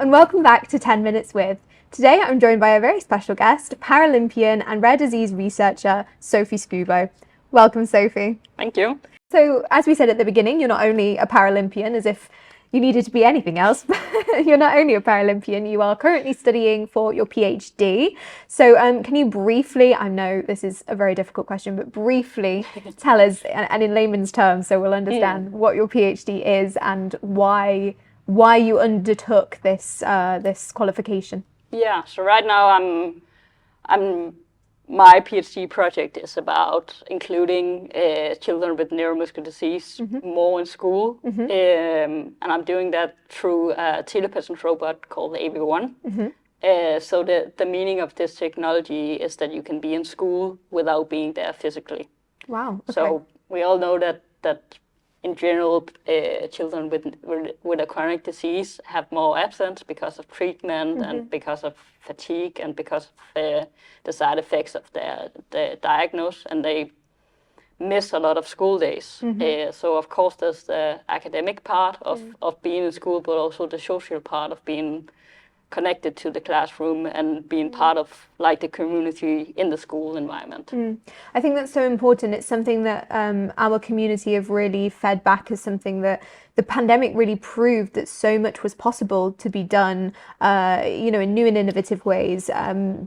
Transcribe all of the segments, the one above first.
and welcome back to 10 Minutes With. Today I'm joined by a very special guest, Paralympian and rare disease researcher, Sofie Skoubo. Welcome, Sofie. Thank you. So, as we said at the beginning, you're not only a Paralympian, as if you needed to be anything else, but you're not only a Paralympian, you are currently studying for your PhD. So can you briefly, I know this is a very difficult question, but briefly tell us, and in layman's terms, so we'll understand what your PhD is and why you undertook this this qualification. Yeah, so right now my PhD project is about including children with neuromuscular disease more in school, and I'm doing that through a telepresence robot called the AV1. So the meaning of this technology is that you can be in school without being there physically. Wow. Okay. So we all know that in general, children with a chronic disease have more absence because of treatment and because of fatigue and because of the side effects of the diagnosis, and they miss a lot of school days. So of course there's the academic part of being in school, but also the social part of being connected to the classroom and being part of like the community in the school environment. I think that's so important. It's something that our community have really fed back as something that the pandemic really proved that so much was possible to be done, in new and innovative ways,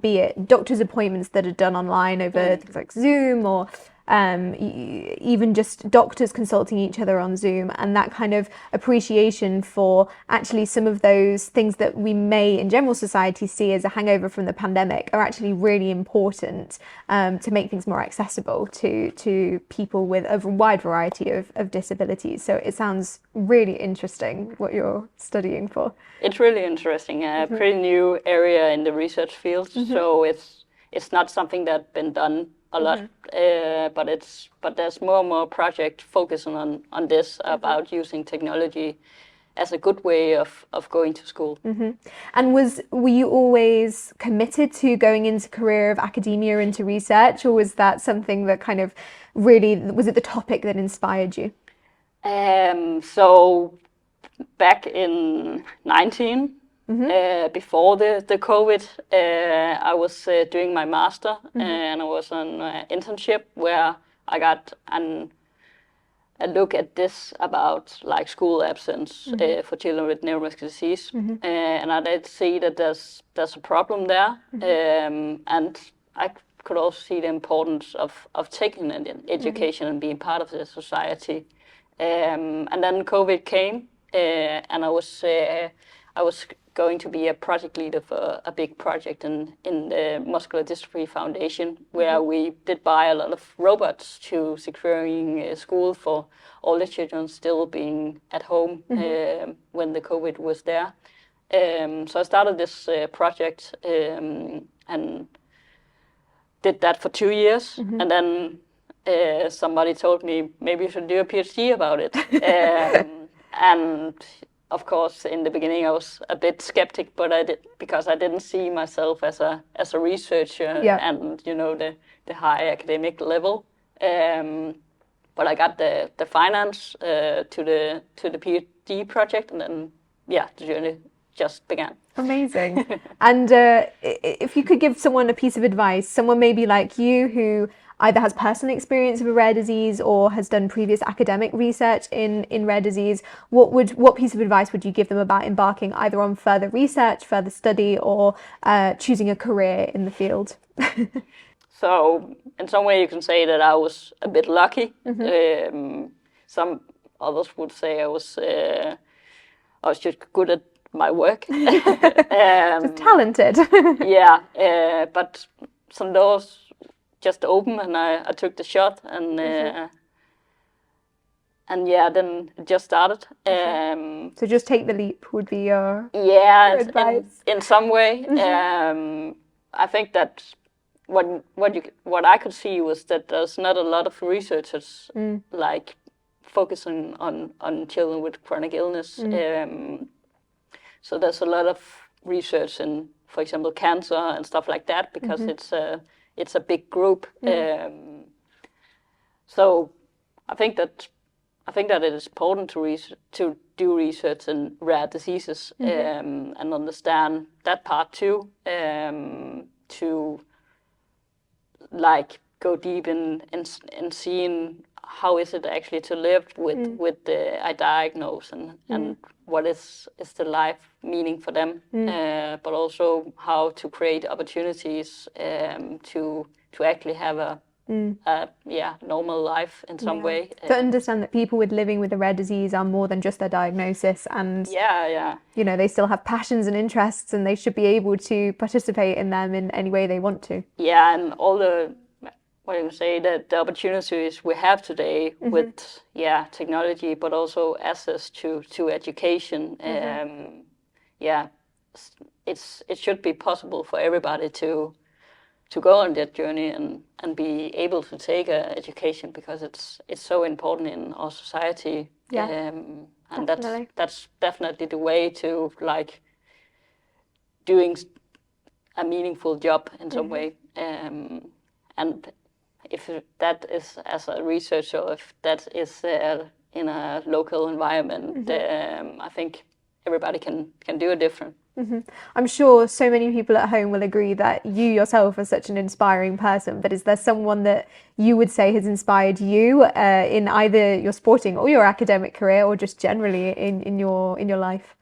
be it doctor's appointments that are done online over things like Zoom, or even just doctors consulting each other on Zoom, and that kind of appreciation for actually some of those things that we may in general society see as a hangover from the pandemic are actually really important to make things more accessible to people with a wide variety of disabilities. So it sounds really interesting what you're studying for. It's really interesting, a pretty new area in the research field. So it's not something that's been done a lot, but there's more and more projects focusing on this, about using technology as a good way of going to school. And were you always committed to going into career of academia, into research, or was that something that kind of really, was it the topic that inspired you? So back in 19, before the COVID, I was doing my master, and I was on an internship where I got a look at this about like school absence for children with neuromuscular disease, and I did see that there's a problem there, and I could also see the importance of taking an education and being part of the society. And then COVID came, and I was going to be a project leader for a big project in the Muscular Dystrophy Foundation, where we did buy a lot of robots to securing school for all the children still being at home when the COVID was there. So I started this project and did that for 2 years, and then somebody told me maybe you should do a PhD about it. And of course, in the beginning, I was a bit skeptic, but because I didn't see myself as a researcher and the high academic level. But I got the finance to the PhD project, and then the journey just began. Amazing. And if you could give someone a piece of advice, someone maybe like you who either has personal experience of a rare disease or has done previous academic research in rare disease, what piece of advice would you give them about embarking either on further research, further study, or choosing a career in the field? So in some way you can say that I was a bit lucky. Some others would say I was just good at my work. Just talented. But some doors just open, and I took the shot, and then it just started. So just take the leap would be your advice. In some way. I think that what I could see was that there's not a lot of researchers like focusing on children with chronic illness. So there's a lot of research in, for example, cancer and stuff like that, because it's a big group. So I think that I think that it is important to do research in rare diseases and understand that part too, to like go deep in seeing how is it actually to live with a diagnosis and what is the life meaning for them, but also how to create opportunities to actually have a normal life in some way. To understand that people living with a rare disease are more than just their diagnosis, and you know, they still have passions and interests, and they should be able to participate in them in any way they want to. Yeah, and all the the opportunities we have today with technology, but also access to education. It should be possible for everybody to go on that journey and be able to take education, because it's so important in our society. And that's definitely the way to like doing a meaningful job in some way. And if that is as a researcher, or if that is in a local environment, I think everybody can do it different. I'm sure so many people at home will agree that you yourself are such an inspiring person, but is there someone that you would say has inspired you in either your sporting or your academic career, or just generally in your life?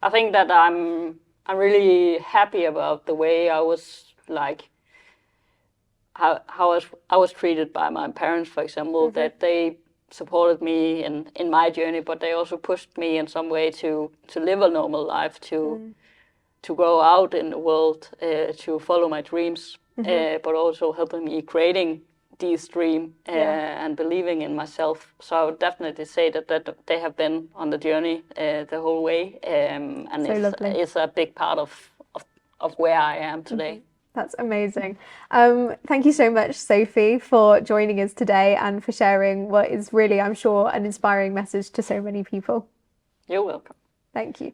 I think that I'm really happy about the way I was like, how I was treated by my parents, for example, that they supported me in my journey, but they also pushed me in some way to live a normal life, to go out in the world, to follow my dreams, but also helping me creating these dreams and believing in myself. So I would definitely say that they have been on the journey the whole way, and it's a big part of where I am today. That's amazing. Thank you so much, Sofie, for joining us today and for sharing what is really, I'm sure, an inspiring message to so many people. You're welcome. Thank you.